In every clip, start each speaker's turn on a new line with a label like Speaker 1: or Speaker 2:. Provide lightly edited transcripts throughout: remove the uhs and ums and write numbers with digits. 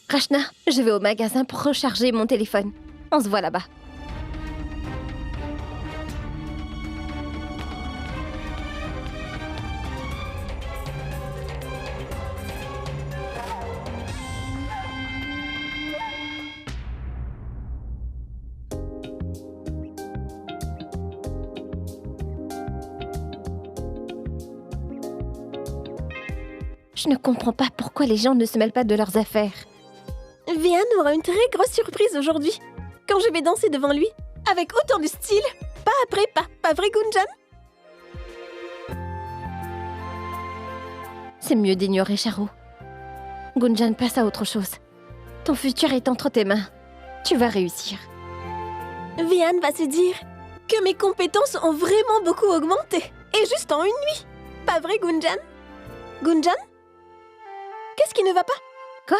Speaker 1: Rachna, je vais au magasin pour recharger mon téléphone. On se voit là-bas. Je ne comprends pas pourquoi les gens ne se mêlent pas de leurs affaires.
Speaker 2: Vian aura une très grosse surprise aujourd'hui, quand je vais danser devant lui, avec autant de style. Pas après pas vrai Gunjan?
Speaker 1: C'est mieux d'ignorer Charo. Gunjan, passe à autre chose. Ton futur est entre tes mains. Tu vas réussir.
Speaker 2: Vian va se dire que mes compétences ont vraiment beaucoup augmenté, et juste en une nuit. Pas vrai Gunjan? Gunjan? Qu'est-ce qui ne va pas?
Speaker 1: Quoi?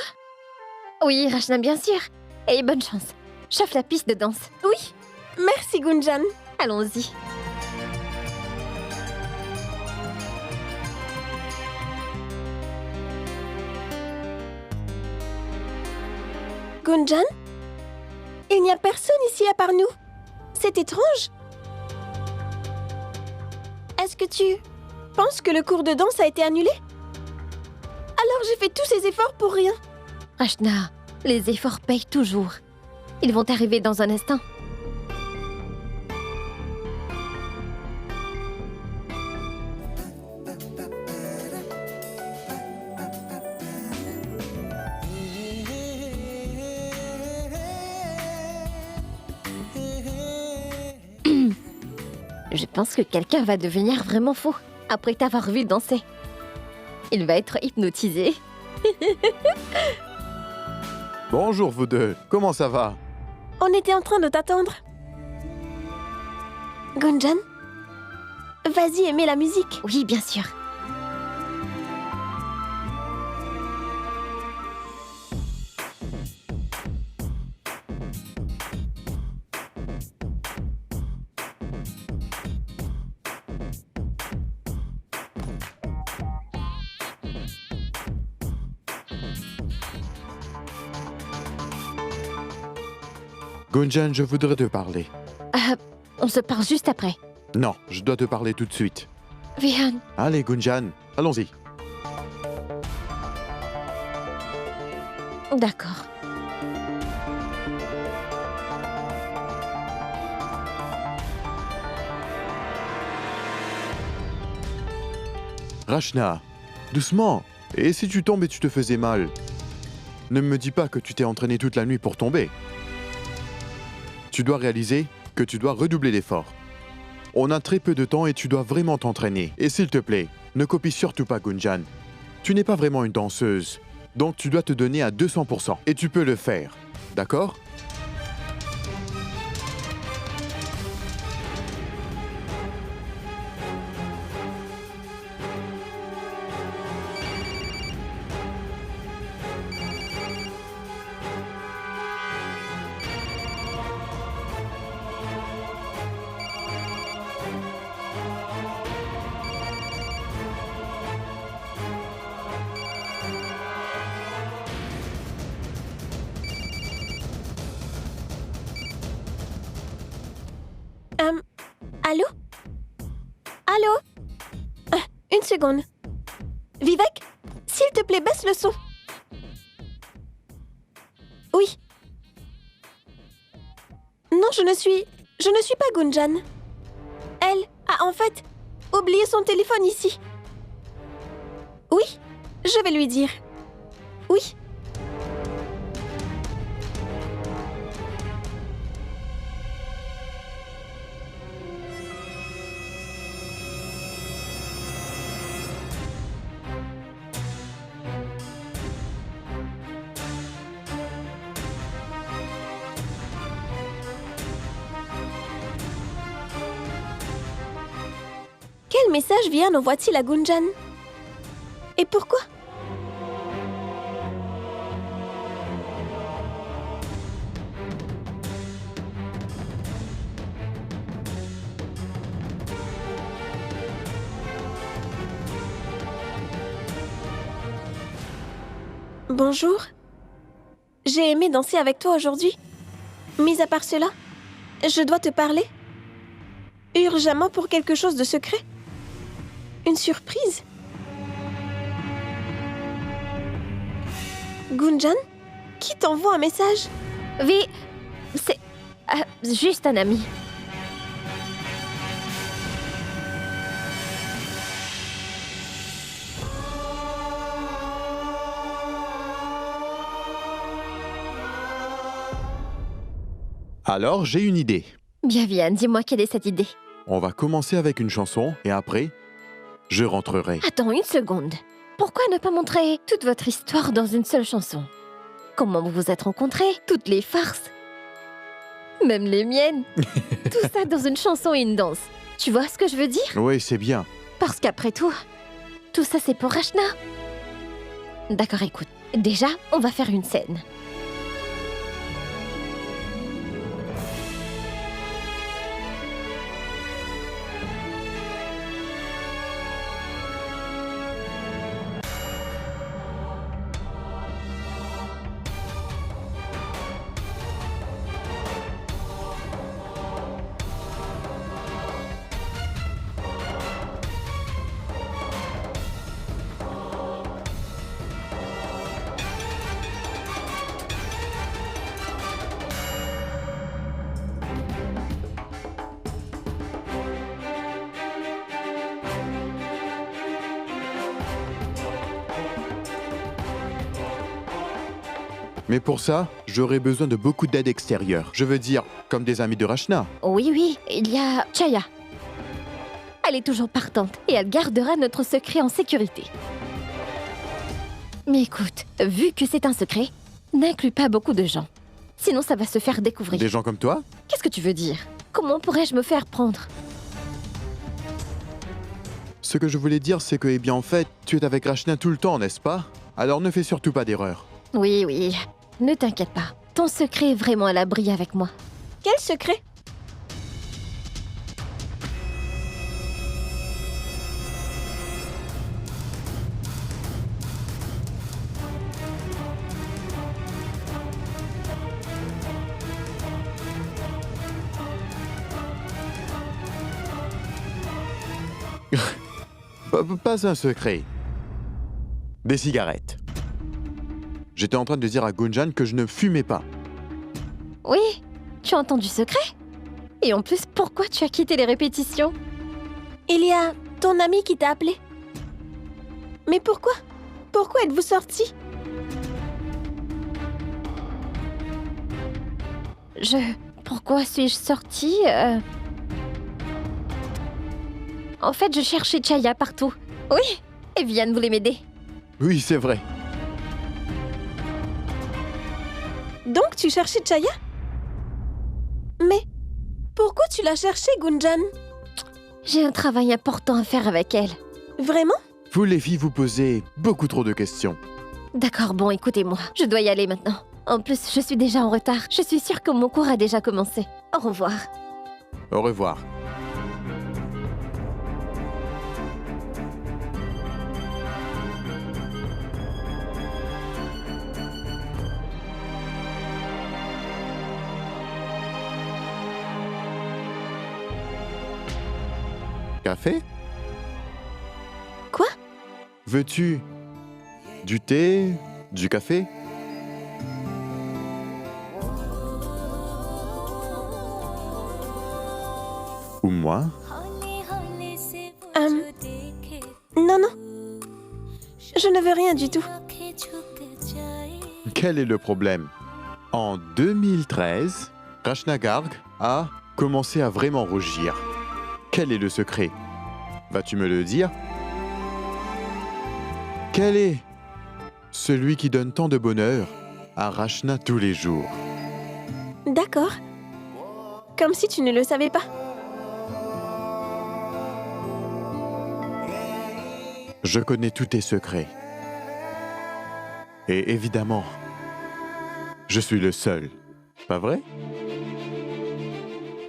Speaker 1: Oui, Rachna, bien sûr. Et bonne chance. Chauffe la piste de danse.
Speaker 2: Oui, merci Gunjan.
Speaker 1: Allons-y.
Speaker 2: Gunjan? Il n'y a personne ici à part nous. C'est étrange. Est-ce que tu penses que le cours de danse a été annulé? Alors j'ai fait tous ces efforts pour rien.
Speaker 1: Rachna, les efforts payent toujours. Ils vont arriver dans un instant. Je pense que quelqu'un va devenir vraiment fou après t'avoir vu danser. Il va être hypnotisé.
Speaker 3: Bonjour vous deux, comment ça va?
Speaker 2: On était en train de t'attendre. Gunjan? Vas-y, aimez la musique.
Speaker 1: Oui, bien sûr.
Speaker 3: Gunjan, je voudrais te parler.
Speaker 1: On se parle juste après.
Speaker 3: Non, je dois te parler tout de suite.
Speaker 1: Vihan,
Speaker 3: Allez Gunjan, allons-y.
Speaker 1: d'accord.
Speaker 3: Rachna, doucement. Et si tu tombes et tu te faisais mal? Ne me dis pas que tu t'es entraîné toute la nuit pour tomber. Tu dois réaliser que tu dois redoubler d'efforts. On a très peu de temps et tu dois vraiment t'entraîner. Et s'il te plaît, ne copie surtout pas Gunjan. Tu n'es pas vraiment une danseuse, donc tu dois te donner à 200%. Et tu peux le faire, d'accord?
Speaker 2: Allô? Allô? Une seconde. Vivek, s'il te plaît, baisse le son. Oui. Non, je ne suis pas Gunjan. Elle a en fait oublié son téléphone ici. Oui, je vais lui dire. Oui. Quel message Vian envoie-t-il à Gunjan? Et pourquoi? Bonjour. J'ai aimé danser avec toi aujourd'hui. Mis à part cela, je dois te parler. Urgemment pour quelque chose de secret. Une surprise. Gunjan, qui t'envoie un message?
Speaker 1: Vi, c'est juste un ami.
Speaker 3: Alors, j'ai une idée.
Speaker 1: Bien, Vian, dis-moi quelle est cette idée.
Speaker 3: On va commencer avec une chanson et après, je rentrerai.
Speaker 1: Attends une seconde. Pourquoi ne pas montrer toute votre histoire dans une seule chanson? Comment vous vous êtes rencontrés? Toutes les farces? Même les miennes? Tout ça dans une chanson et une danse. Tu vois ce que je veux dire?
Speaker 3: Oui, c'est bien.
Speaker 1: Parce qu'après tout ça c'est pour Rachna. D'accord, écoute. Déjà, on va faire une scène.
Speaker 3: Mais pour ça, j'aurai besoin de beaucoup d'aide extérieure. Je veux dire, comme des amis de Rachna.
Speaker 1: Oui, il y a Chaya. Elle est toujours partante et elle gardera notre secret en sécurité. Mais écoute, vu que c'est un secret, n'inclus pas beaucoup de gens. Sinon ça va se faire découvrir.
Speaker 3: Des gens comme toi?
Speaker 1: Qu'est-ce que tu veux dire? Comment pourrais-je me faire prendre?
Speaker 3: Ce que je voulais dire, c'est que, eh bien, en fait, tu es avec Rachna tout le temps, n'est-ce pas? Alors ne fais surtout pas d'erreur.
Speaker 1: Oui, ne t'inquiète pas. Ton secret est vraiment à l'abri avec moi.
Speaker 2: Quel secret?
Speaker 3: Pas un secret. Des cigarettes. J'étais en train de dire à Gunjan que je ne fumais pas.
Speaker 1: Oui, tu as entendu secret? Et en plus, pourquoi tu as quitté les répétitions?
Speaker 2: Il y a ton ami qui t'a appelé. Mais pourquoi? Pourquoi êtes-vous sortis?
Speaker 1: Pourquoi suis-je sortie? En fait, je cherchais Chaya partout. Oui, et Vian voulait m'aider.
Speaker 3: Oui, c'est vrai.
Speaker 2: Donc tu cherchais Chaya? Mais pourquoi tu l'as cherchée, Gunjan?
Speaker 1: J'ai un travail important à faire avec elle.
Speaker 2: Vraiment?
Speaker 3: Vous les filles vous posez beaucoup trop de questions.
Speaker 1: D'accord, bon, écoutez-moi. Je dois y aller maintenant. En plus, je suis déjà en retard. Je suis sûre que mon cours a déjà commencé. Au revoir.
Speaker 3: Au revoir. Café?
Speaker 2: Quoi?
Speaker 3: Veux-tu du thé? Du café? Ou moi?
Speaker 2: Non. Je ne veux rien du tout.
Speaker 3: Quel est le problème? En 2013, Rachna Garg a commencé à vraiment rougir. Quel est le secret? Vas-tu me le dire? Quel est celui qui donne tant de bonheur à Rachna tous les jours?
Speaker 2: D'accord. Comme si tu ne le savais pas.
Speaker 3: Je connais tous tes secrets. Et évidemment, je suis le seul. Pas vrai?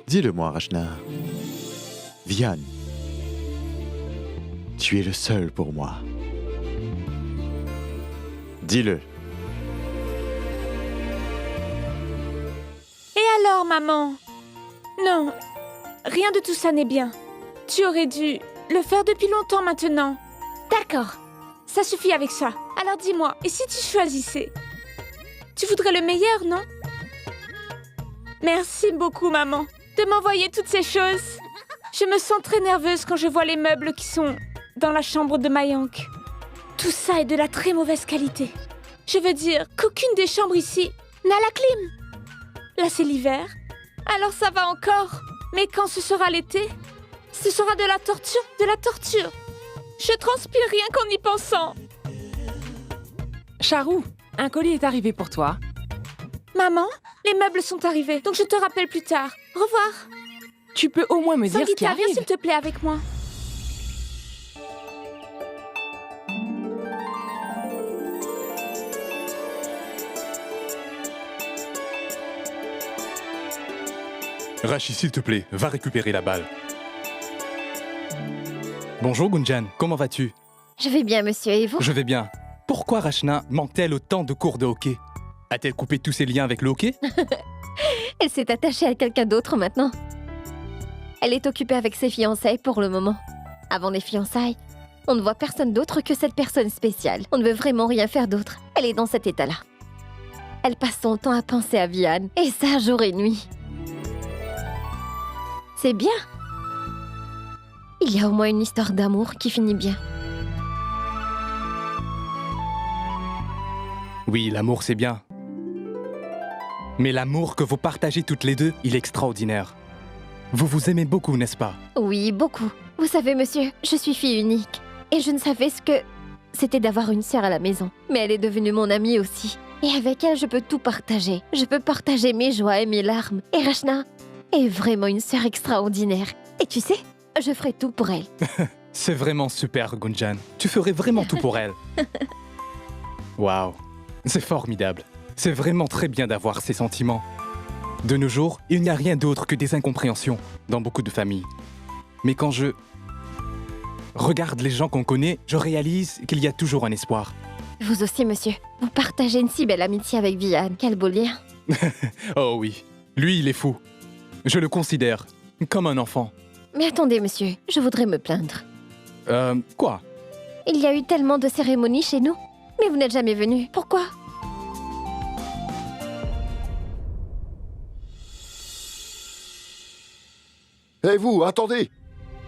Speaker 3: Dis-le-moi, Rachna. Vian, tu es le seul pour moi.
Speaker 4: Alors, maman? Non, rien de tout ça n'est bien. Tu aurais dû le faire depuis longtemps maintenant. D'accord, ça suffit avec ça. Alors dis-moi, et si tu choisissais? Tu voudrais le meilleur, non? Merci beaucoup, maman, de m'envoyer toutes ces choses. Je me sens très nerveuse quand je vois les meubles qui sont dans la chambre de Mayank. Tout ça est de la très mauvaise qualité. Je veux dire qu'aucune des chambres ici n'a la clim. Là, c'est l'hiver. Alors ça va encore. Mais quand ce sera l'été, ce sera de la torture, de la torture. Je transpire rien qu'en y pensant.
Speaker 5: Charou, un colis est arrivé pour toi.
Speaker 4: Maman, les meubles sont arrivés, donc je te rappelle plus tard. Au revoir.
Speaker 5: Tu peux au moins me dire ce qui
Speaker 4: Sangeeta, viens
Speaker 5: arrive.
Speaker 4: s'il te plaît avec moi.
Speaker 6: Rashi, s'il te plaît, va récupérer la balle. Bonjour Gunjan, comment vas-tu?
Speaker 1: Je vais bien, monsieur, et vous?
Speaker 6: Je vais bien. Pourquoi Rachna manque-t-elle autant de cours de hockey? A-t-elle coupé tous ses liens avec le hockey?
Speaker 1: Elle s'est attachée à quelqu'un d'autre maintenant. Elle est occupée avec ses fiançailles pour le moment. Avant les fiançailles, on ne voit personne d'autre que cette personne spéciale. On ne veut vraiment rien faire d'autre. Elle est dans cet état-là. Elle passe son temps à penser à Vian, et ça jour et nuit. C'est bien. Il y a au moins une histoire d'amour qui finit bien.
Speaker 6: Oui, l'amour c'est bien. Mais l'amour que vous partagez toutes les deux, il est extraordinaire. Vous vous aimez beaucoup, n'est-ce pas?
Speaker 1: Oui, beaucoup. Vous savez, monsieur, je suis fille unique. Et je ne savais ce que c'était d'avoir une sœur à la maison. Mais elle est devenue mon amie aussi. Et avec elle, je peux tout partager. Je peux partager mes joies et mes larmes. Et Rachna est vraiment une sœur extraordinaire. Et tu sais, je ferai tout pour elle.
Speaker 6: C'est vraiment super, Gunjan. Tu ferais vraiment tout pour elle. Waouh, c'est formidable. C'est vraiment très bien d'avoir ces sentiments. De nos jours, il n'y a rien d'autre que des incompréhensions dans beaucoup de familles. Mais quand je regarde les gens qu'on connaît, je réalise qu'il y a toujours un espoir.
Speaker 1: Vous aussi, monsieur. Vous partagez une si belle amitié avec Vian. Quel beau lien.
Speaker 6: Oh oui, lui, il est fou. Je le considère comme un enfant.
Speaker 1: Mais attendez, monsieur, je voudrais me plaindre.
Speaker 6: Quoi?
Speaker 1: Il y a eu tellement de cérémonies chez nous. Mais vous n'êtes jamais venu. Pourquoi?
Speaker 7: Hé vous, attendez!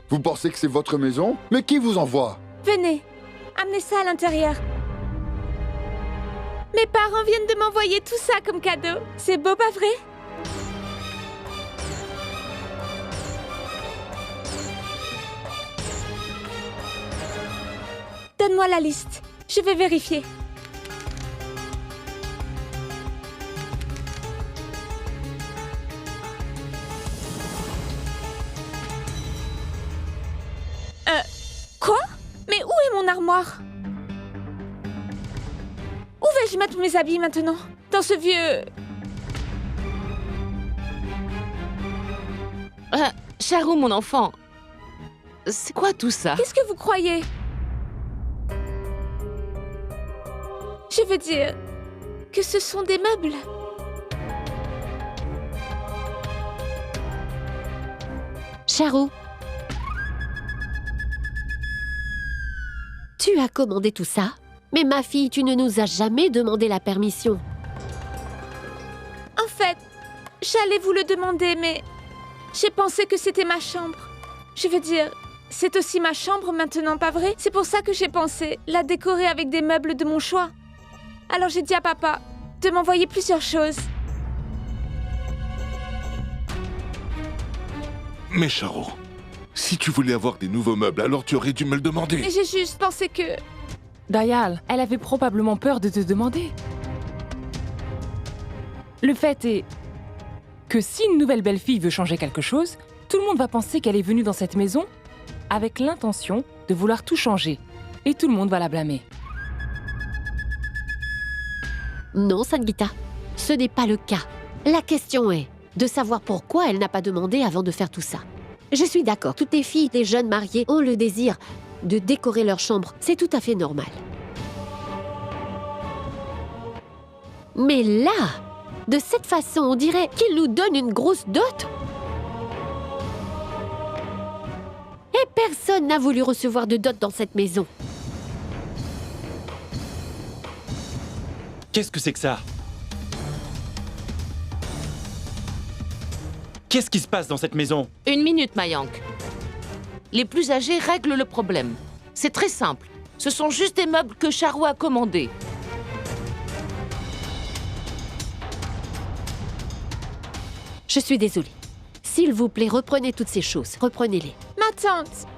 Speaker 7: Vous pensez que c'est votre maison? Mais qui vous envoie?
Speaker 4: Venez, amenez ça à l'intérieur. Mes parents viennent de m'envoyer tout ça comme cadeau. C'est beau, pas vrai? Donne-moi la liste. Je vais vérifier. Quoi? Mais où est mon armoire? Où vais-je mettre mes habits maintenant? Dans ce vieux...
Speaker 5: Charou, mon enfant, c'est quoi tout ça?
Speaker 4: Qu'est-ce que vous croyez? Je veux dire que ce sont des meubles.
Speaker 8: Charou, tu as commandé tout ça? Mais ma fille, tu ne nous as jamais demandé la permission.
Speaker 4: En fait, j'allais vous le demander, mais j'ai pensé que c'était ma chambre. Je veux dire, c'est aussi ma chambre maintenant, pas vrai? C'est pour ça que j'ai pensé la décorer avec des meubles de mon choix. Alors j'ai dit à papa de m'envoyer plusieurs choses.
Speaker 9: Mais Charo, si tu voulais avoir des nouveaux meubles, alors tu aurais dû me le demander.
Speaker 4: Mais j'ai juste pensé que...
Speaker 5: Dayal, elle avait probablement peur de te demander. Le fait est que si une nouvelle belle-fille veut changer quelque chose, tout le monde va penser qu'elle est venue dans cette maison avec l'intention de vouloir tout changer. Et tout le monde va la blâmer.
Speaker 8: Non, Sangeeta, ce n'est pas le cas. La question est de savoir pourquoi elle n'a pas demandé avant de faire tout ça. Je suis d'accord, toutes les filles des jeunes mariées ont le désir de décorer leur chambre. C'est tout à fait normal. Mais là, De cette façon, on dirait qu'il nous donne une grosse dot. Et personne n'a voulu recevoir de dot dans cette maison.
Speaker 10: Qu'est-ce que c'est que ça? Qu'est-ce qui se passe dans cette maison?
Speaker 11: Une minute, Mayank. Les plus âgés règlent le problème. C'est très simple. Ce sont juste des meubles que Charu a commandés.
Speaker 8: Je suis désolée. S'il vous plaît, reprenez toutes ces choses. Reprenez-les.
Speaker 4: Ma tante,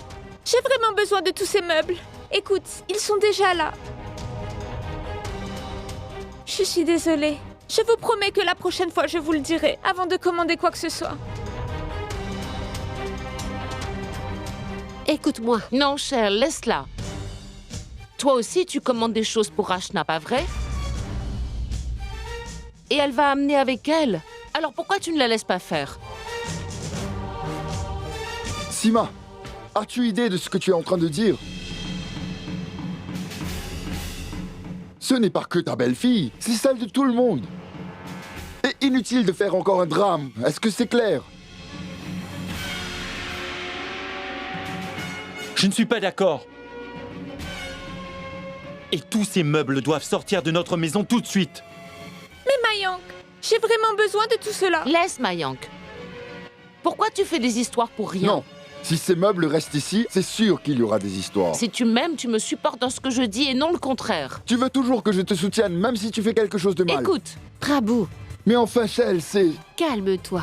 Speaker 4: j'ai vraiment besoin de tous ces meubles. Écoute, ils sont déjà là. Je suis désolée. Je vous promets que la prochaine fois, je vous le dirai avant de commander quoi que ce soit.
Speaker 8: Écoute-moi.
Speaker 11: Non, chère, laisse-la. Toi aussi, tu commandes des choses pour Rachna, pas vrai? Et elle va amener avec elle. Alors pourquoi tu ne la laisses pas faire?
Speaker 7: Sima, as-tu idée de ce que tu es en train de dire? Ce n'est pas que ta belle-fille, c'est celle de tout le monde. Et inutile de faire encore un drame, est-ce que c'est clair?
Speaker 10: Je ne suis pas d'accord. Et tous ces meubles doivent sortir de notre maison tout de suite.
Speaker 4: Mais Mayank, j'ai vraiment besoin de tout cela.
Speaker 11: Laisse, Mayank. Pourquoi tu fais des histoires pour rien?
Speaker 7: Non, si ces meubles restent ici, c'est sûr qu'il y aura des histoires.
Speaker 11: Si tu m'aimes, tu me supportes dans ce que je dis et non le contraire.
Speaker 7: Tu veux toujours que je te soutienne, même si tu fais quelque chose de mal.
Speaker 11: Écoute,
Speaker 8: Prabhu,
Speaker 7: Mais enfin, Shell, c'est...
Speaker 8: calme-toi.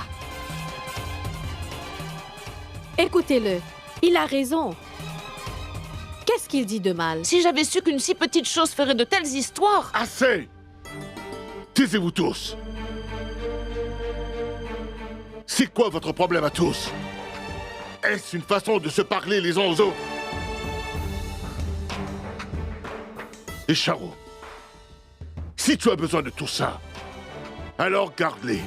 Speaker 12: Écoutez-le, il a raison. Qu'est-ce qu'il dit de mal?
Speaker 11: si j'avais su qu'une si petite chose ferait de telles histoires...
Speaker 9: Assez! Taisez-vous tous! C'est quoi votre problème à tous? Est-ce une façon de se parler les uns aux autres? Et Charu, si tu as besoin de tout ça, alors garde-les.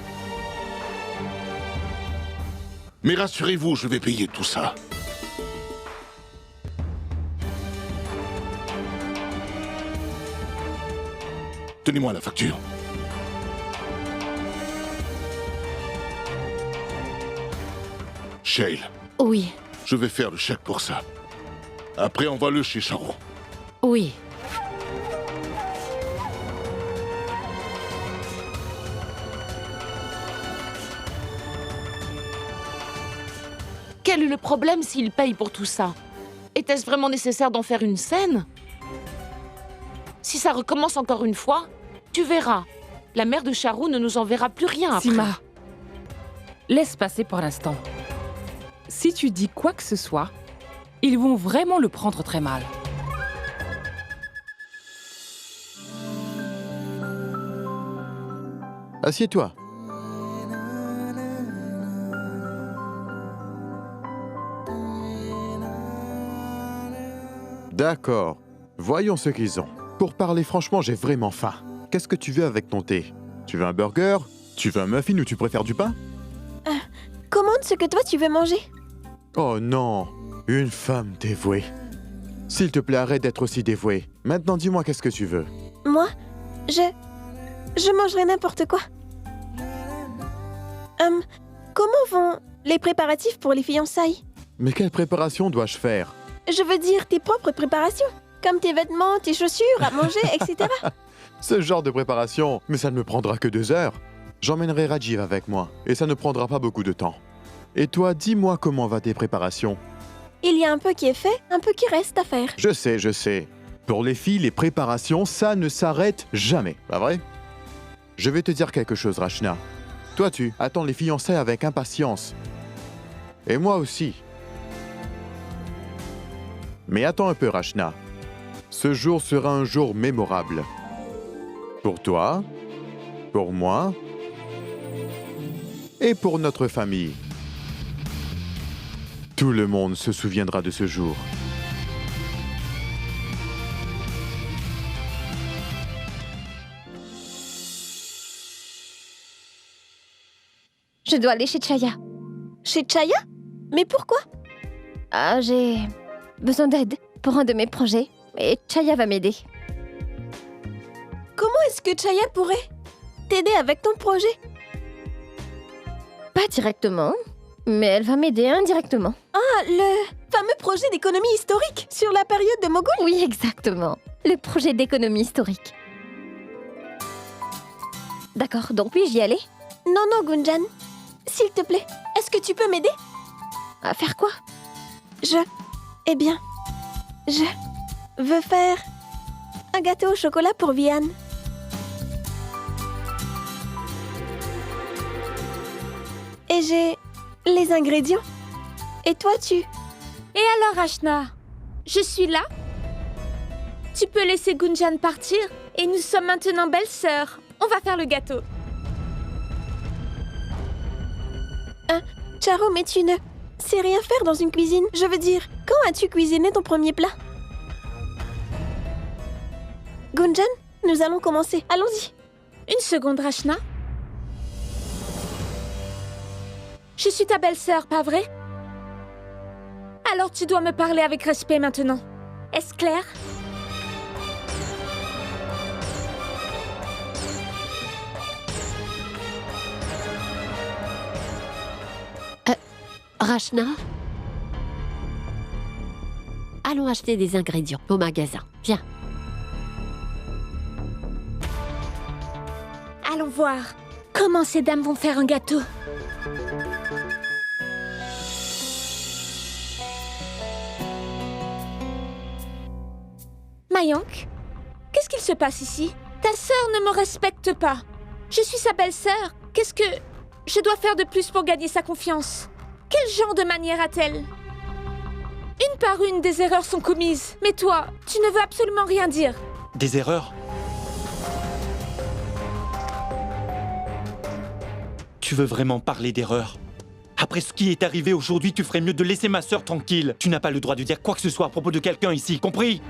Speaker 9: Mais rassurez-vous, je vais payer tout ça. Tenez-moi la facture. Shale,
Speaker 8: Oui,
Speaker 9: je vais faire le chèque pour ça. Après, envoie-le chez Charu.
Speaker 8: oui.
Speaker 11: Quel est le problème s'il paye pour tout ça? Était-ce vraiment nécessaire d'en faire une scène? Si ça recommence encore une fois, tu verras. La mère de Charu ne nous enverra plus rien après.
Speaker 5: Sima, laisse passer pour l'instant. Si tu dis quoi que ce soit, ils vont vraiment le prendre très mal.
Speaker 3: Assieds-toi. D'accord. Voyons ce qu'ils ont. Pour parler franchement, j'ai vraiment faim. Qu'est-ce que tu veux avec ton thé? Tu veux un burger? Tu veux un muffin ou tu préfères du pain?
Speaker 2: Commande ce que toi tu veux manger.
Speaker 3: Oh non, une femme dévouée. S'il te plaît, arrête d'être aussi dévouée. Maintenant, dis-moi qu'est-ce que tu veux.
Speaker 2: Moi, je mangerai n'importe quoi. Comment vont les préparatifs pour les fiançailles?
Speaker 3: Mais quelle préparation dois-je faire?
Speaker 2: Je veux dire tes propres préparations, comme tes vêtements, tes chaussures, à manger, etc.
Speaker 3: Ce genre de préparation, mais ça ne me prendra que 2 heures. J'emmènerai Rajiv avec moi, et ça ne prendra pas beaucoup de temps. Et toi, dis-moi comment va tes préparations?
Speaker 2: Il y a un peu qui est fait, un peu qui reste à faire.
Speaker 3: Je sais. Pour les filles, les préparations, ça ne s'arrête jamais, pas vrai? Je vais te dire quelque chose, Rachna. Toi, tu attends les fiançailles avec impatience. Et moi aussi. Mais attends un peu, Rachna. Ce jour sera un jour mémorable. Pour toi, pour moi et pour notre famille. Tout le monde se souviendra de ce jour.
Speaker 1: Je dois aller chez Chaya.
Speaker 2: Chez Chaya? Mais pourquoi?
Speaker 1: Ah, j'ai besoin d'aide pour un de mes projets. Et Chaya va m'aider.
Speaker 2: Comment est-ce que Chaya pourrait? t'aider avec ton projet.
Speaker 1: Pas directement, mais elle va m'aider indirectement.
Speaker 2: Ah, le fameux projet d'économie historique sur la période de Mogul.
Speaker 1: Oui, exactement. Le projet d'économie historique. D'accord, donc puis-je y aller?
Speaker 2: Non, non, Gunjan. S'il te plaît, est-ce que tu peux m'aider?
Speaker 1: À faire quoi?
Speaker 2: Eh bien, je veux faire un gâteau au chocolat pour Vianne. Et j'ai les ingrédients. Et toi, tu...
Speaker 4: Et alors, Ashna? Je suis là? Tu peux laisser Gunjan partir et nous sommes maintenant belles sœurs. On va faire le gâteau.
Speaker 2: Charo, mais tu ne sais rien faire dans une cuisine. Je veux dire, quand as-tu cuisiné ton premier plat? Gunjan, nous allons commencer. Allons-y.
Speaker 4: Une seconde, Rachna. Je suis ta belle-sœur, pas vrai? Alors tu dois me parler avec respect maintenant. Est-ce clair?
Speaker 8: Rachna? Allons acheter des ingrédients au magasin. Viens.
Speaker 4: Allons voir comment ces dames vont faire un gâteau. Mayank, qu'est-ce qu'il se passe ici? Ta sœur ne me respecte pas. Je suis sa belle-sœur. Qu'est-ce que je dois faire de plus pour gagner sa confiance? Quel genre de manière a-t-elle? Une par une, des erreurs sont commises. Mais toi, tu ne veux absolument rien dire.
Speaker 10: Des erreurs? Tu veux vraiment parler d'erreurs? Après ce qui est arrivé aujourd'hui, tu ferais mieux de laisser ma sœur tranquille. Tu n'as pas le droit de dire quoi que ce soit à propos de quelqu'un ici, compris?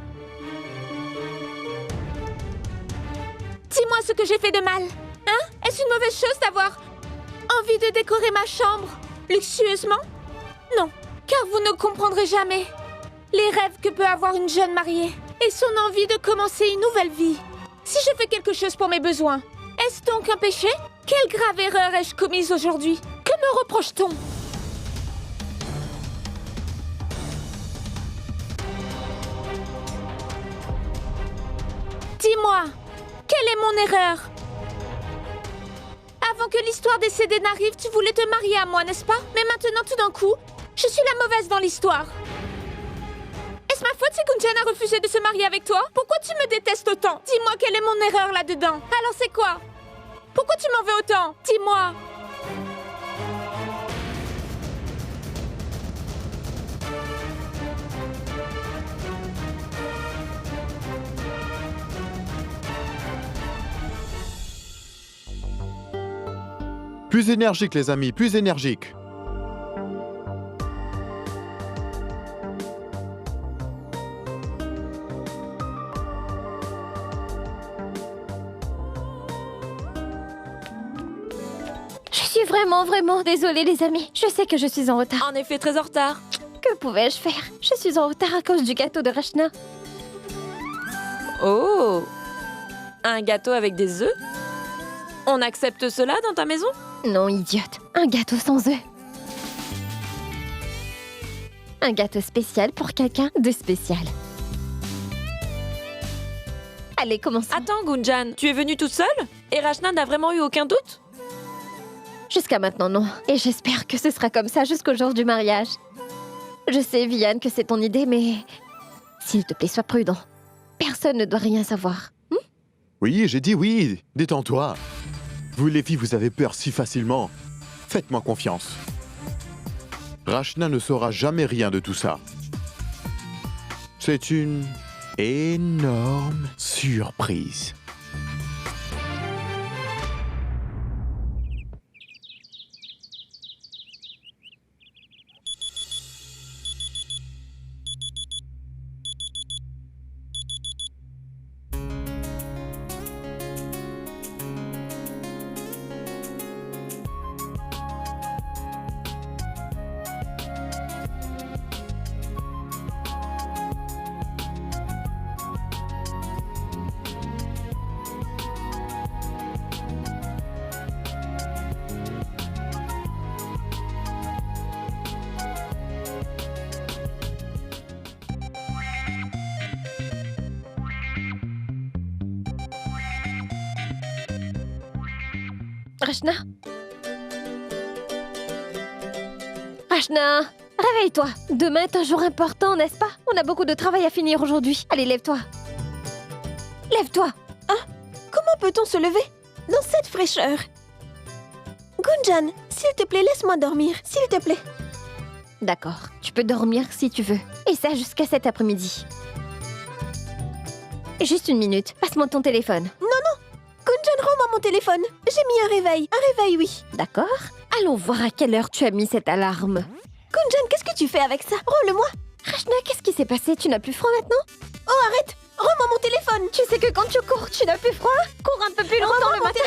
Speaker 4: Dis-moi ce que j'ai fait de mal. Hein? Est-ce une mauvaise chose d'avoir envie de décorer ma chambre luxueusement? Non, car vous ne comprendrez jamais les rêves que peut avoir une jeune mariée et son envie de commencer une nouvelle vie. Si je fais quelque chose pour mes besoins, est-ce donc un péché? Quelle grave erreur ai-je commise aujourd'hui? Que me reproche-t-on? Dis-moi, quelle est mon erreur? Avant que l'histoire des CD n'arrive, tu voulais te marier à moi, n'est-ce pas? Mais maintenant, tout d'un coup, je suis la mauvaise dans l'histoire. Est-ce ma faute si Gunjan a refusé de se marier avec toi? Pourquoi tu me détestes autant? Dis-moi quelle est mon erreur là-dedans. Alors c'est quoi? Pourquoi tu m'en veux autant? Dis-moi.
Speaker 3: Plus énergique, les amis, plus énergique.
Speaker 1: Je suis vraiment désolée, les amis. Je sais que je suis en retard.
Speaker 2: En effet, très en retard.
Speaker 1: Que pouvais-je faire? Je suis en retard à cause du gâteau de Rachna.
Speaker 2: Oh! Un gâteau avec des œufs? On accepte cela dans ta maison?
Speaker 1: Non, idiote. Un gâteau sans œufs. Un gâteau spécial pour quelqu'un de spécial. Allez, commençons.
Speaker 2: Attends, Gunjan, tu es venue toute seule? Et Rachna n'a vraiment eu aucun doute?
Speaker 1: Jusqu'à maintenant, non. Et j'espère que ce sera comme ça jusqu'au jour du mariage. Je sais, Vianne, que c'est ton idée, mais... S'il te plaît, sois prudent. Personne ne doit rien savoir.
Speaker 3: Oui, j'ai dit oui. Détends-toi. Vous les filles, vous avez peur si facilement. Faites-moi confiance. Rachna ne saura jamais rien de tout ça. C'est une énorme surprise.
Speaker 1: Rachna? Rachna, réveille-toi. Demain est un jour important, n'est-ce pas? On a beaucoup de travail à finir aujourd'hui. Allez, lève-toi. Lève-toi.
Speaker 2: Comment peut-on se lever dans cette fraîcheur? Gunjan, s'il te plaît, laisse-moi dormir, s'il te plaît.
Speaker 1: D'accord, tu peux dormir si tu veux. Et ça jusqu'à cet après-midi. Juste une minute, passe-moi ton téléphone.
Speaker 2: Gunjan, rends-moi mon téléphone. J'ai mis un réveil, oui.
Speaker 1: D'accord? Allons voir à quelle heure tu as mis cette alarme.
Speaker 2: Gunjan, qu'est-ce que tu fais avec ça? Rends-le-moi.
Speaker 1: Rachna, qu'est-ce qui s'est passé? Tu n'as plus froid maintenant?
Speaker 2: Oh, arrête. Rends-moi mon téléphone.
Speaker 1: Tu sais que quand tu cours, tu n'as plus froid? Cours un peu plus longtemps
Speaker 2: Rends-moi
Speaker 1: le
Speaker 2: mon
Speaker 1: matin.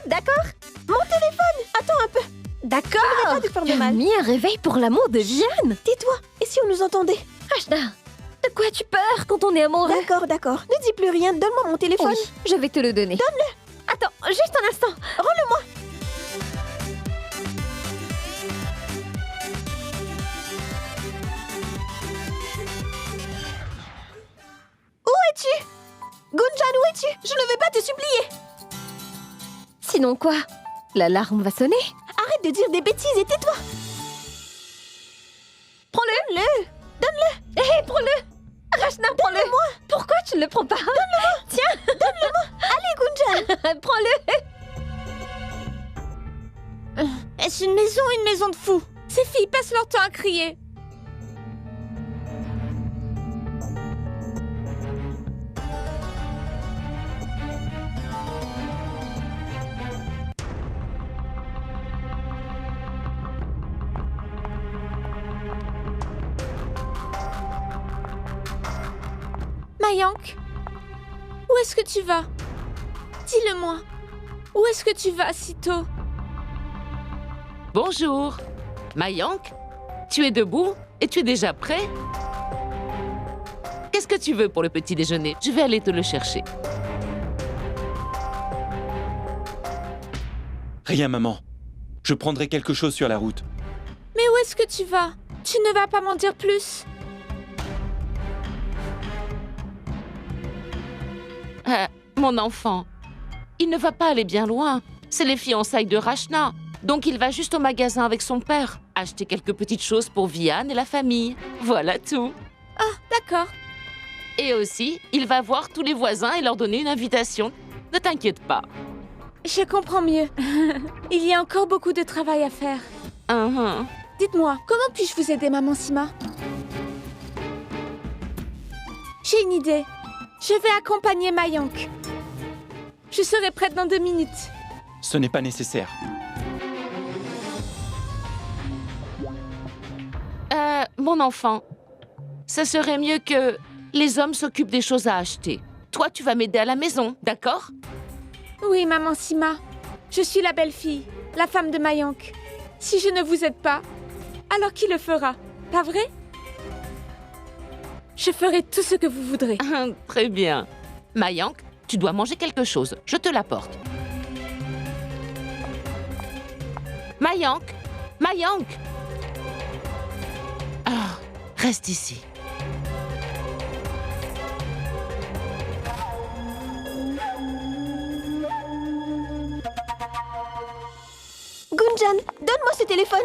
Speaker 1: D'accord?
Speaker 2: Mon téléphone. Attends un peu.
Speaker 1: D'accord.
Speaker 2: Pas de faire
Speaker 1: Tu
Speaker 2: de
Speaker 1: as
Speaker 2: mal.
Speaker 1: mis un réveil pour l'amour de Vianne.
Speaker 2: Tais-toi. Et si on nous entendait?
Speaker 1: Rachna, de quoi tu peurs quand on est amoureux?
Speaker 2: D'accord. Ne dis plus rien. Donne-moi mon téléphone.
Speaker 1: Oui, je vais te le donner.
Speaker 2: Donne-le.
Speaker 1: Attends, juste un instant.
Speaker 2: Rends-le-moi. Où es-tu? Gunjan, où es-tu? Je ne vais pas te supplier.
Speaker 1: Sinon quoi? L'alarme va sonner.
Speaker 2: Arrête de dire des bêtises et tais-toi.
Speaker 1: Prends-le.
Speaker 2: Donne-le.
Speaker 1: Hé, prends-le. Rachna, prends-le.
Speaker 2: Donne-le-moi.
Speaker 1: Pourquoi tu ne le prends pas? Donne-le-moi. Tiens.
Speaker 2: Allez, Gunjan.
Speaker 1: Prends-le.
Speaker 4: Est-ce une maison ou une maison de fous? Ces filles passent leur temps à crier. Mayank, où est-ce que tu vas? Dis-le-moi. Où est-ce que tu vas si tôt?
Speaker 11: Bonjour. Mayank, tu es debout et tu es déjà prêt? Qu'est-ce que tu veux pour le petit déjeuner? Je vais aller te le chercher.
Speaker 10: Rien, maman. Je prendrai quelque chose sur la route.
Speaker 4: Mais où est-ce que tu vas? Tu ne vas pas m'en dire plus?
Speaker 11: Mon enfant, il ne va pas aller bien loin. C'est les fiançailles de Rachna. Donc il va juste au magasin avec son père, acheter quelques petites choses pour Vianne et la famille. Voilà tout.
Speaker 4: Ah, d'accord.
Speaker 11: Et aussi, il va voir tous les voisins et leur donner une invitation. Ne t'inquiète pas.
Speaker 4: Je comprends mieux. Il y a encore beaucoup de travail à faire. Dites-moi, comment puis-je vous aider, maman Sima? J'ai une idée. Je vais accompagner Mayank. Je serai prête dans 2 minutes.
Speaker 10: Ce n'est pas nécessaire.
Speaker 11: Mon enfant, ça serait mieux que les hommes s'occupent des choses à acheter. Toi, tu vas m'aider à la maison, d'accord?
Speaker 4: Oui, maman Sima. Je suis la belle-fille, la femme de Mayank. Si je ne vous aide pas, alors qui le fera? Pas vrai? Je ferai tout ce que vous voudrez.
Speaker 11: Très bien. Mayank, tu dois manger quelque chose. Je te l'apporte. Mayank! Mayank! Ah, reste ici.
Speaker 2: Gunjan, donne-moi ce téléphone.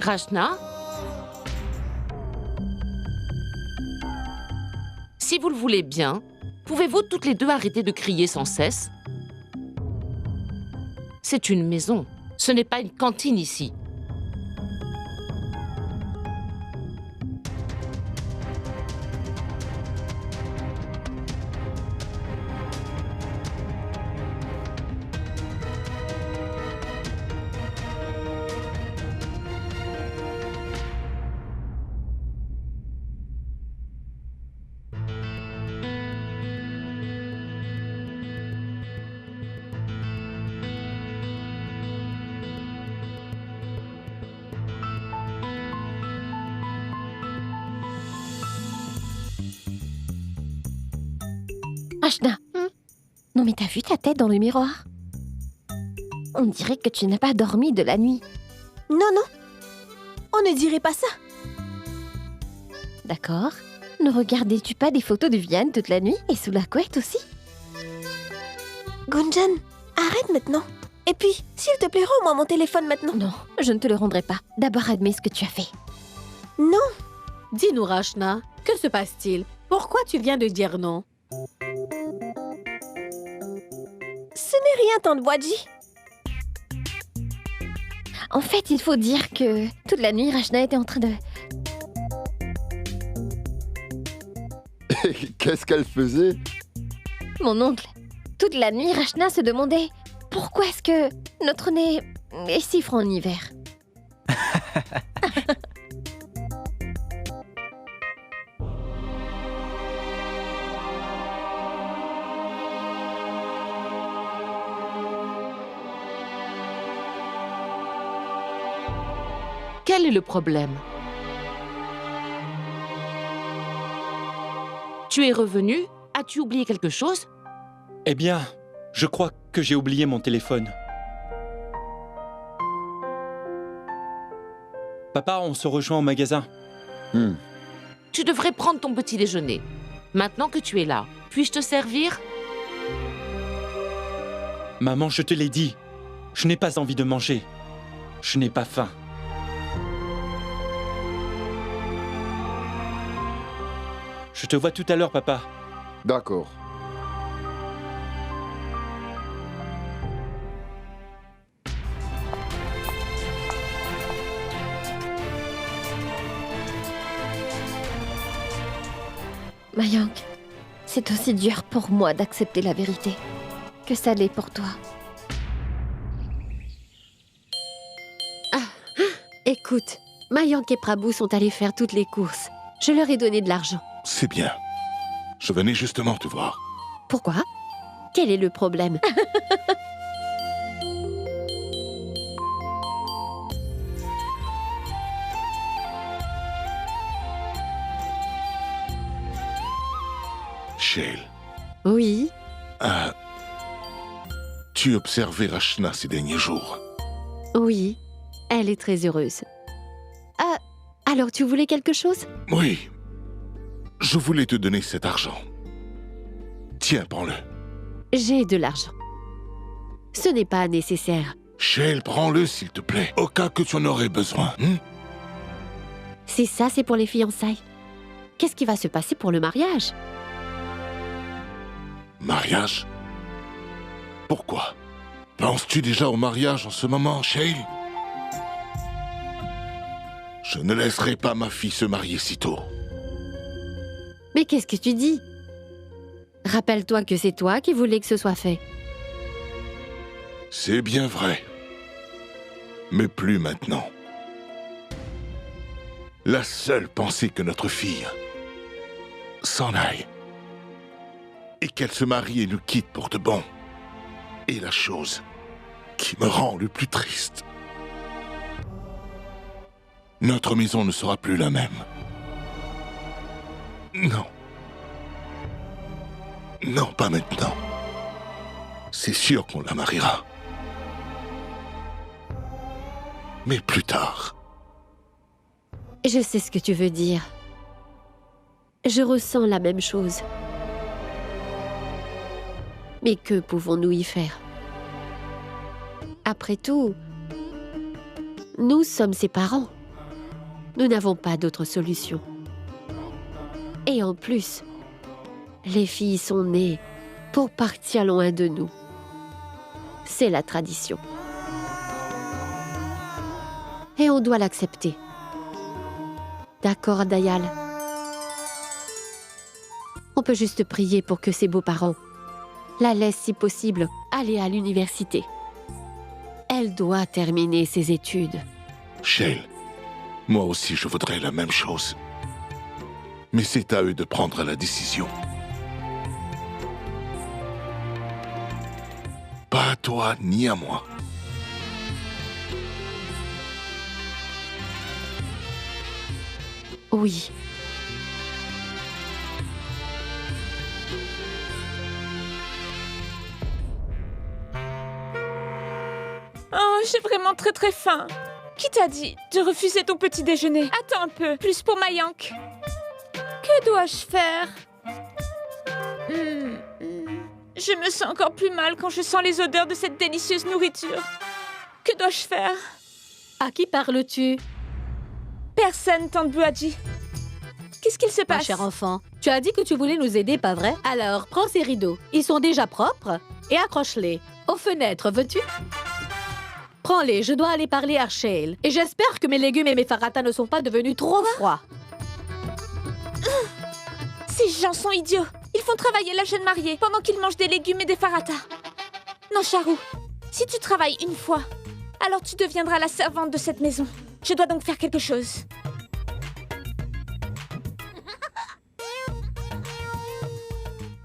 Speaker 11: Rachna? Si vous le voulez bien, pouvez-vous toutes les deux arrêter de crier sans cesse? C'est une maison, ce n'est pas une cantine ici.
Speaker 1: Ashna, non mais t'as vu ta tête dans le miroir? On dirait que tu n'as pas dormi de la nuit.
Speaker 2: Non, non. On ne dirait pas ça.
Speaker 1: D'accord. Ne regardais-tu pas des photos de Vianne toute la nuit et sous la couette aussi?
Speaker 2: Gunjan, arrête maintenant. Et puis, s'il te plaît, rends-moi mon téléphone maintenant.
Speaker 1: Non, je ne te le rendrai pas. D'abord admets ce que tu as fait.
Speaker 2: Non.
Speaker 12: Dis-nous, Rachna, que se passe-t-il? Pourquoi tu viens de dire non?
Speaker 2: Ce n'est rien, tante Boadji.
Speaker 1: En fait, il faut dire que toute la nuit, Rachna était en train de...
Speaker 7: Qu'est-ce qu'elle faisait?
Speaker 1: Mon oncle, toute la nuit, Rachna se demandait pourquoi est-ce que notre nez est si franc en hiver.
Speaker 11: Quel est le problème? Tu es revenu? As-tu oublié quelque chose?
Speaker 10: Eh bien, je crois que j'ai oublié mon téléphone. Papa, on se rejoint au magasin.
Speaker 11: Tu devrais prendre ton petit déjeuner. Maintenant que tu es là, puis-je te servir?
Speaker 10: Maman, je te l'ai dit. Je n'ai pas envie de manger. Je n'ai pas faim. Je te vois tout à l'heure, papa.
Speaker 7: D'accord.
Speaker 1: Mayank, c'est aussi dur pour moi d'accepter la vérité que ça l'est pour toi.
Speaker 8: Écoute, Mayank et Prabhu sont allés faire toutes les courses. Je leur ai donné de l'argent.
Speaker 9: C'est bien. Je venais justement te voir.
Speaker 8: Pourquoi? Quel est le problème?
Speaker 9: Shael,
Speaker 8: Oui,
Speaker 9: tu observais Rachna ces derniers jours.
Speaker 8: oui, elle est très heureuse. Ah, alors tu voulais quelque chose?
Speaker 9: Oui. Je voulais te donner cet argent. Tiens, prends-le.
Speaker 8: J'ai de l'argent. Ce n'est pas nécessaire.
Speaker 9: Shael, prends-le s'il te plaît, au cas que tu en aurais besoin.
Speaker 8: Si ça, c'est pour les fiançailles. Qu'est-ce qui va se passer pour le mariage?
Speaker 9: Mariage? Pourquoi? Penses-tu déjà au mariage en ce moment, Shael? Je ne laisserai pas ma fille se marier si tôt.
Speaker 8: Mais qu'est-ce que tu dis? Rappelle-toi que c'est toi qui voulais que ce soit fait.
Speaker 9: C'est bien vrai. Mais plus maintenant. La seule pensée que notre fille s'en aille et qu'elle se marie et nous quitte pour de bon est la chose qui me rend le plus triste. Notre maison ne sera plus la même. Non. Non, pas maintenant. C'est sûr qu'on la mariera. Mais plus tard.
Speaker 8: Je sais ce que tu veux dire. Je ressens la même chose. Mais que pouvons-nous y faire? Après tout, nous sommes ses parents. Nous n'avons pas d'autre solution. Et en plus, les filles sont nées pour partir loin de nous. C'est la tradition. Et on doit l'accepter. D'accord, Dayal? On peut juste prier pour que ses beaux-parents la laissent, si possible, aller à l'université. Elle doit terminer ses études.
Speaker 9: Shael, moi aussi je voudrais la même chose. Mais c'est à eux de prendre la décision. Pas à toi ni à moi.
Speaker 8: Oui.
Speaker 4: J'ai vraiment très très faim. Qui t'a dit de refuser ton petit déjeuner? Attends un peu, plus pour Mayank. Que dois-je faire? Je me sens encore plus mal quand je sens les odeurs de cette délicieuse nourriture. Que dois-je faire?
Speaker 12: À qui parles-tu?
Speaker 4: Personne, Tante Bouadji. Qu'est-ce qu'il se
Speaker 12: Ma
Speaker 4: passe?
Speaker 12: chère enfant, tu as dit que tu voulais nous aider, pas vrai? Alors, prends ces rideaux. Ils sont déjà propres et accroche-les. Aux fenêtres, veux-tu? Prends-les, je dois aller parler à Shale. Et j'espère que mes légumes et mes faratas ne sont pas devenus trop froids.
Speaker 4: Ces gens sont idiots. Ils font travailler la jeune mariée pendant qu'ils mangent des légumes et des faratas. Non, Charou, si tu travailles une fois, alors tu deviendras la servante de cette maison. Je dois donc faire quelque chose.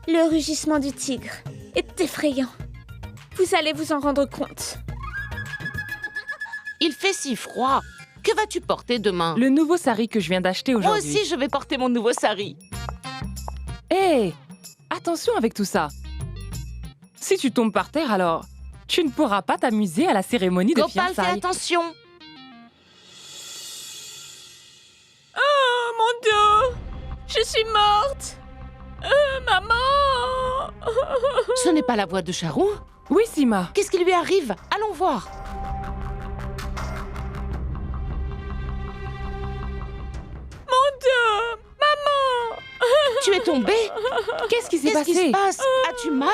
Speaker 4: Le rugissement du tigre est effrayant. Vous allez vous en rendre compte.
Speaker 11: Il fait si froid. Que vas-tu porter demain?
Speaker 5: Le nouveau sari que je viens d'acheter
Speaker 11: Moi
Speaker 5: aujourd'hui.
Speaker 11: aussi, je vais porter mon nouveau sari.
Speaker 5: Hé, attention avec tout ça. Si tu tombes par terre, alors tu ne pourras pas t'amuser à la cérémonie de
Speaker 11: Gopal, fais
Speaker 5: fiançailles.
Speaker 11: attention.
Speaker 4: Oh, mon dos! Je suis morte! Maman!
Speaker 11: Ce n'est pas la voix de Charou?
Speaker 5: Oui, Sima.
Speaker 11: Qu'est-ce qui lui arrive? Allons voir.
Speaker 4: Mon dos! Maman!
Speaker 11: Tu es tombée?
Speaker 5: Qu'est-ce qui s'est
Speaker 11: Qu'est-ce qui
Speaker 5: passé?
Speaker 11: se passe? As-tu mal?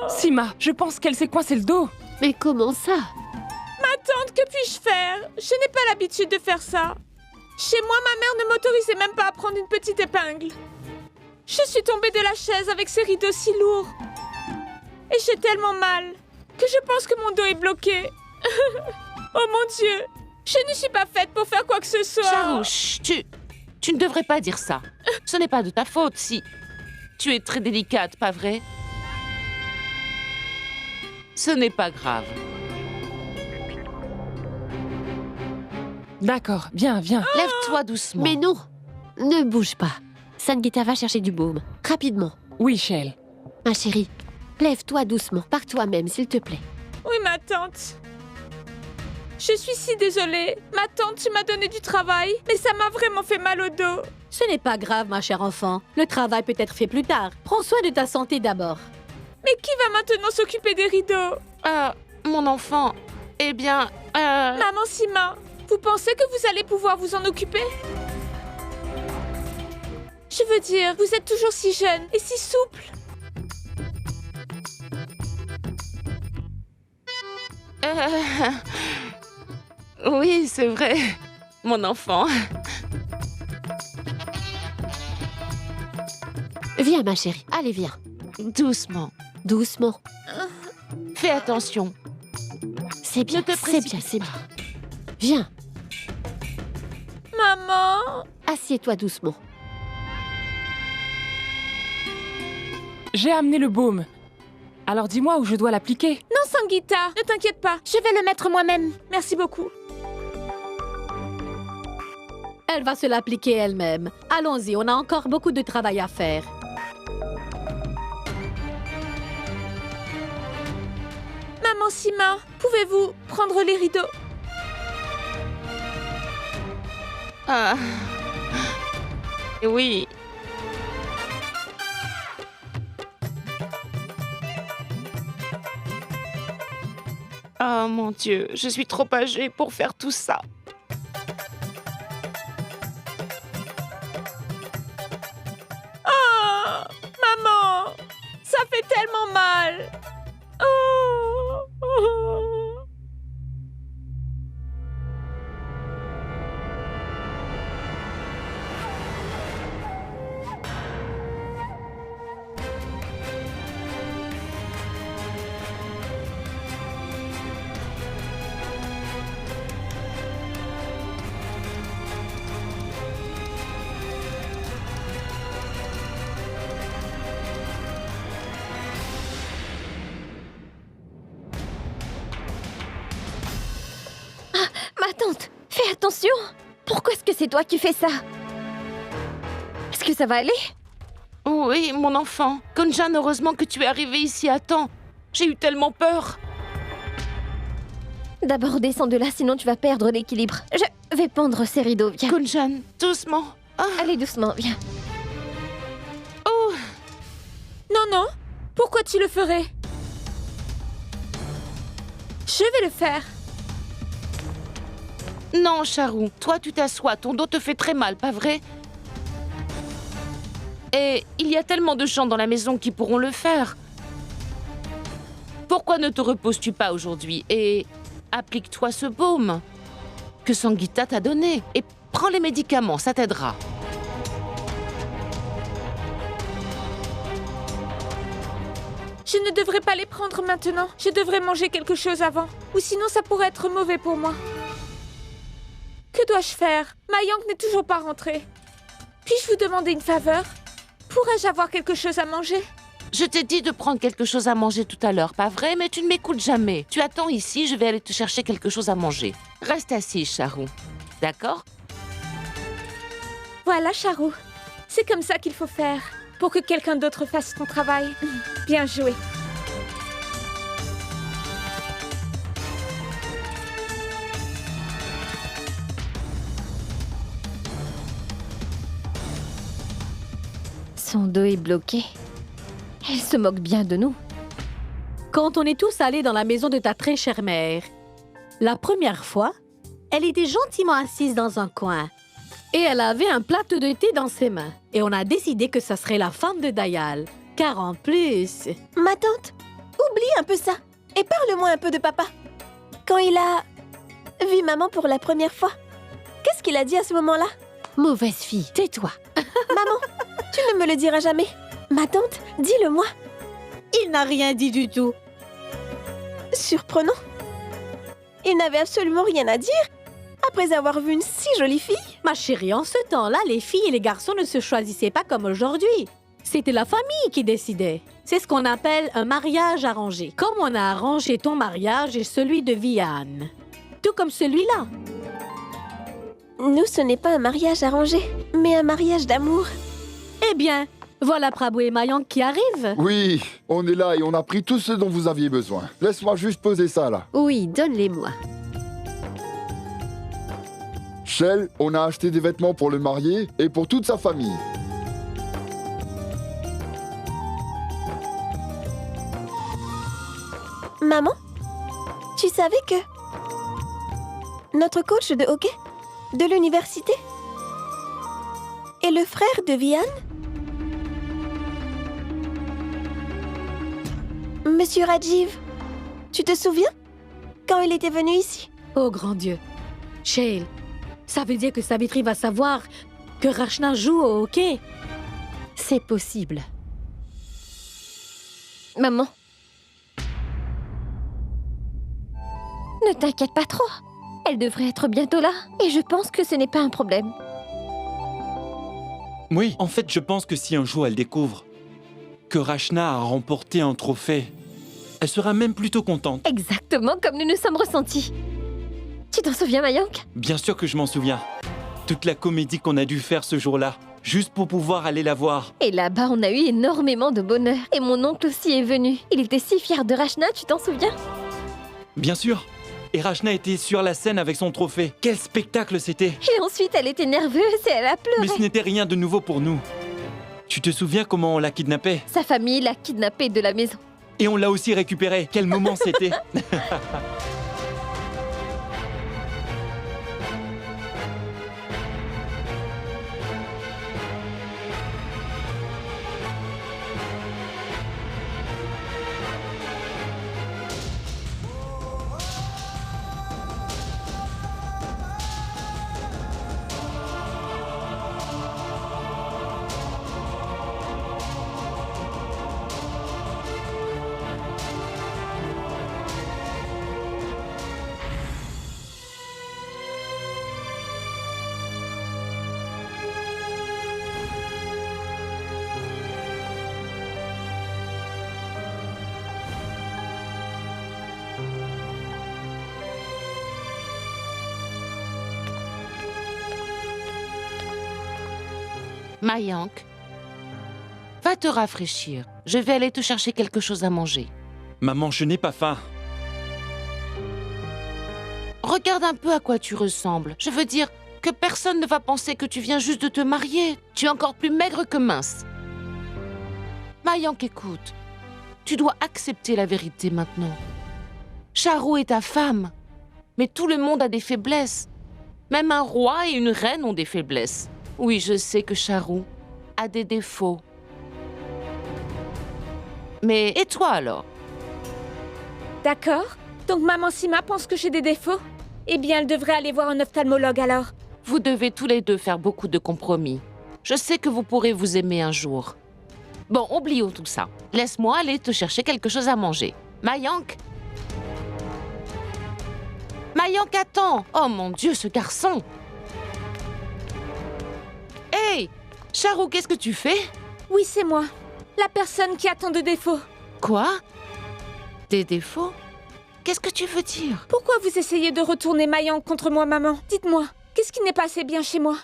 Speaker 5: Sima, je pense qu'elle s'est coincée le dos.
Speaker 8: Mais comment ça?
Speaker 4: Ma tante, que puis-je faire? Je n'ai pas l'habitude de faire ça. Chez moi, ma mère ne m'autorisait même pas à prendre une petite épingle. Je suis tombée de la chaise avec ces rideaux si lourds. Et j'ai tellement mal que je pense que mon dos est bloqué. Oh mon Dieu! Je ne suis pas faite pour faire quoi que ce soit.
Speaker 11: Charou, chut, tu ne devrais pas dire ça. Ce n'est pas de ta faute si... Tu es très délicate, pas vrai? Ce n'est pas grave.
Speaker 5: D'accord, viens, viens.
Speaker 11: Lève-toi doucement.
Speaker 8: Mais non, ne bouge pas. Sangita va chercher du baume. Rapidement.
Speaker 5: Oui, Shale.
Speaker 8: Ma chérie, lève-toi doucement, par toi-même, s'il te plaît.
Speaker 4: Oui, ma tante. Je suis si désolée. Ma tante, tu m'as donné du travail, mais ça m'a vraiment fait mal au dos.
Speaker 12: Ce n'est pas grave, ma chère enfant. Le travail peut être fait plus tard. Prends soin de ta santé d'abord.
Speaker 4: Mais qui va maintenant s'occuper des rideaux?
Speaker 11: Mon enfant, eh bien...
Speaker 4: Maman Sima, vous pensez que vous allez pouvoir vous en occuper? Je veux dire, vous êtes toujours si jeune et si souple.
Speaker 11: Oui, c'est vrai, mon enfant.
Speaker 8: Viens, ma chérie. Allez, viens.
Speaker 11: Doucement.
Speaker 8: Doucement.
Speaker 11: Fais attention.
Speaker 8: C'est bien,
Speaker 11: Ne te
Speaker 8: c'est
Speaker 11: précipite
Speaker 8: bien, c'est bien. Viens,
Speaker 4: Maman!
Speaker 8: assieds-toi doucement.
Speaker 5: J'ai amené le baume. Alors dis-moi où je dois l'appliquer.
Speaker 4: Non, Sangita, ne t'inquiète pas. Je vais le mettre moi-même. Merci beaucoup.
Speaker 12: Elle va se l'appliquer elle-même. Allons-y, on a encore beaucoup de travail à faire.
Speaker 4: Maman Sima, pouvez-vous prendre les rideaux?
Speaker 11: Oui. Oh mon Dieu, je suis trop âgée pour faire tout ça.
Speaker 4: Oh, maman, ça fait tellement mal. Oh, oh.
Speaker 1: Ma tante, fais attention. Pourquoi est-ce que c'est toi qui fais ça? Est-ce que ça va aller?
Speaker 11: Oui, mon enfant. Gunjan, heureusement que tu es arrivé ici à temps. J'ai eu tellement peur.
Speaker 1: D'abord, descends de là, sinon tu vas perdre l'équilibre. Je vais pendre ces rideaux, viens.
Speaker 11: Gunjan, doucement. Ah.
Speaker 1: Allez, doucement, viens.
Speaker 4: Oh. Non, non. Pourquoi tu le ferais? Je vais le faire.
Speaker 11: Non, Charou, toi tu t'assois, ton dos te fait très mal, pas vrai? Et il y a tellement de gens dans la maison qui pourront le faire. Pourquoi ne te reposes-tu pas aujourd'hui et applique-toi ce baume que Sangeeta t'a donné et prends les médicaments, ça t'aidera.
Speaker 4: Je ne devrais pas les prendre maintenant. Je devrais manger quelque chose avant. Ou sinon ça pourrait être mauvais pour moi. Que dois-je faire? Mayank n'est toujours pas rentrée. Puis-je vous demander une faveur? Pourrais-je avoir quelque chose à manger?
Speaker 11: Je t'ai dit de prendre quelque chose à manger tout à l'heure, pas vrai? Mais tu ne m'écoutes jamais. Tu attends ici, je vais aller te chercher quelque chose à manger. Reste assis, Charou. D'accord?
Speaker 4: Voilà, Charou. C'est comme ça qu'il faut faire. Pour que quelqu'un d'autre fasse ton travail. Bien joué.
Speaker 1: Son dos est bloqué. Elle se moque bien de nous.
Speaker 12: Quand on est tous allés dans la maison de ta très chère mère, la première fois, elle était gentiment assise dans un coin. Et elle avait un plateau de thé dans ses mains. Et on a décidé que ça serait la femme de Dayal. Car en plus...
Speaker 2: Ma tante, oublie un peu ça. Et parle-moi un peu de papa. Quand il a vu maman pour la première fois, qu'est-ce qu'il a dit à ce moment-là?
Speaker 8: Mauvaise fille, tais-toi.
Speaker 2: Maman, tu ne me le diras jamais. Ma tante, dis-le-moi.
Speaker 12: Il n'a rien dit du tout.
Speaker 2: Surprenant. Il n'avait absolument rien à dire après avoir vu une si jolie fille.
Speaker 12: Ma chérie, en ce temps-là, les filles et les garçons ne se choisissaient pas comme aujourd'hui. C'était la famille qui décidait. C'est ce qu'on appelle un mariage arrangé. Comme on a arrangé ton mariage et celui de Vianne. Tout comme celui-là.
Speaker 2: Nous, ce n'est pas un mariage arrangé, mais un mariage d'amour.
Speaker 12: Eh bien, voilà Prabhu et Mayank qui arrivent.
Speaker 7: Oui, on est là et on a pris tout ce dont vous aviez besoin. Laisse-moi juste poser ça là.
Speaker 8: Oui, donne-les-moi.
Speaker 7: Shell, on a acheté des vêtements pour le marié et pour toute sa famille.
Speaker 2: Maman, tu savais que notre coach de hockey de l'université est le frère de Vianne? Monsieur Rajiv, tu te souviens quand il était venu ici?
Speaker 12: Oh grand Dieu. Shale, ça veut dire que Savitri va savoir que Rachna joue au hockey.
Speaker 8: C'est possible.
Speaker 1: Maman. Ne t'inquiète pas trop. Elle devrait être bientôt là. Et je pense que ce n'est pas un problème.
Speaker 10: Oui, en fait, je pense que si un jour elle découvre que Rachna a remporté un trophée, elle sera même plutôt contente.
Speaker 1: Exactement comme nous nous sommes ressentis. Tu t'en souviens, Mayank?
Speaker 10: Bien sûr que je m'en souviens. Toute la comédie qu'on a dû faire ce jour-là, juste pour pouvoir aller la voir.
Speaker 1: Et là-bas, on a eu énormément de bonheur. Et mon oncle aussi est venu. Il était si fier de Rachna, tu t'en souviens?
Speaker 10: Bien sûr. Et Rachna était sur la scène avec son trophée. Quel spectacle c'était!
Speaker 1: Et ensuite, elle était nerveuse et elle a pleuré.
Speaker 10: Mais ce n'était rien de nouveau pour nous. Tu te souviens comment on l'a kidnappée?
Speaker 1: Sa famille l'a kidnappée de la maison.
Speaker 10: Et on l'a aussi récupérée. Quel moment c'était!
Speaker 11: Mayank, va te rafraîchir. Je vais aller te chercher quelque chose à manger.
Speaker 10: Maman, je n'ai pas faim.
Speaker 11: Regarde un peu à quoi tu ressembles. Je veux dire que personne ne va penser que tu viens juste de te marier. Tu es encore plus maigre que mince. Mayank, écoute. Tu dois accepter la vérité maintenant. Charu est ta femme. Mais tout le monde a des faiblesses. Même un roi et une reine ont des faiblesses. Oui, je sais que Charu a des défauts. Mais et toi alors?
Speaker 4: D'accord. Donc maman Sima pense que j'ai des défauts? Eh bien, elle devrait aller voir un ophtalmologue alors.
Speaker 11: Vous devez tous les deux faire beaucoup de compromis. Je sais que vous pourrez vous aimer un jour. Bon, oublions tout ça. Laisse-moi aller te chercher quelque chose à manger. Mayank? Mayank, attends! Oh mon Dieu, ce garçon! Hey! Charu, qu'est-ce que tu fais?
Speaker 4: Oui, c'est moi. La personne qui a tant de défauts.
Speaker 11: Quoi? Des défauts? Qu'est-ce que tu veux dire?
Speaker 4: Pourquoi vous essayez de retourner Mayank contre moi, maman? Dites-moi, qu'est-ce qui n'est pas assez bien chez moi?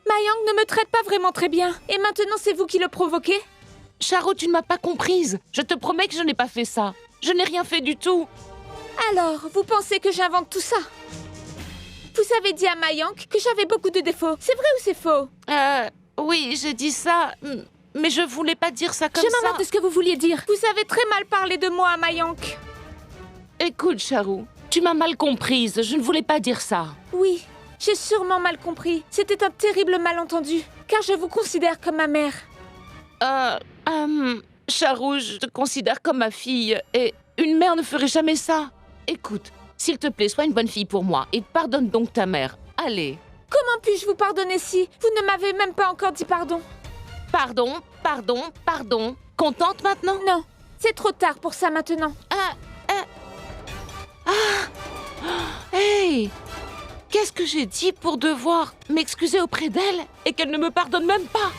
Speaker 4: Mayank ne me traite pas vraiment très bien. Et maintenant, c'est vous qui le provoquez?
Speaker 11: Charu, tu ne m'as pas comprise. Je te promets que je n'ai pas fait ça. Je n'ai rien fait du tout.
Speaker 4: Alors, vous pensez que j'invente tout ça? Vous avez dit à Mayank que j'avais beaucoup de défauts. C'est vrai ou c'est faux?
Speaker 11: Oui, j'ai dit ça, mais je voulais pas dire ça comme ça.
Speaker 4: Je m'en moque de ce que vous vouliez dire. Vous avez très mal parlé de moi à Mayank.
Speaker 11: Écoute, Charu, tu m'as mal comprise. Je ne voulais pas dire ça.
Speaker 4: Oui, j'ai sûrement mal compris. C'était un terrible malentendu, car je vous considère comme ma mère.
Speaker 11: Charu, je te considère comme ma fille, et une mère ne ferait jamais ça. Écoute, s'il te plaît, sois une bonne fille pour moi, et pardonne donc ta mère. Allez.
Speaker 4: Comment puis-je vous pardonner si vous ne m'avez même pas encore dit pardon?
Speaker 11: Pardon, pardon, pardon. Contente maintenant?
Speaker 4: Non, c'est trop tard pour ça maintenant.
Speaker 11: Hey! Qu'est-ce que j'ai dit pour devoir m'excuser auprès d'elle et qu'elle ne me pardonne même pas?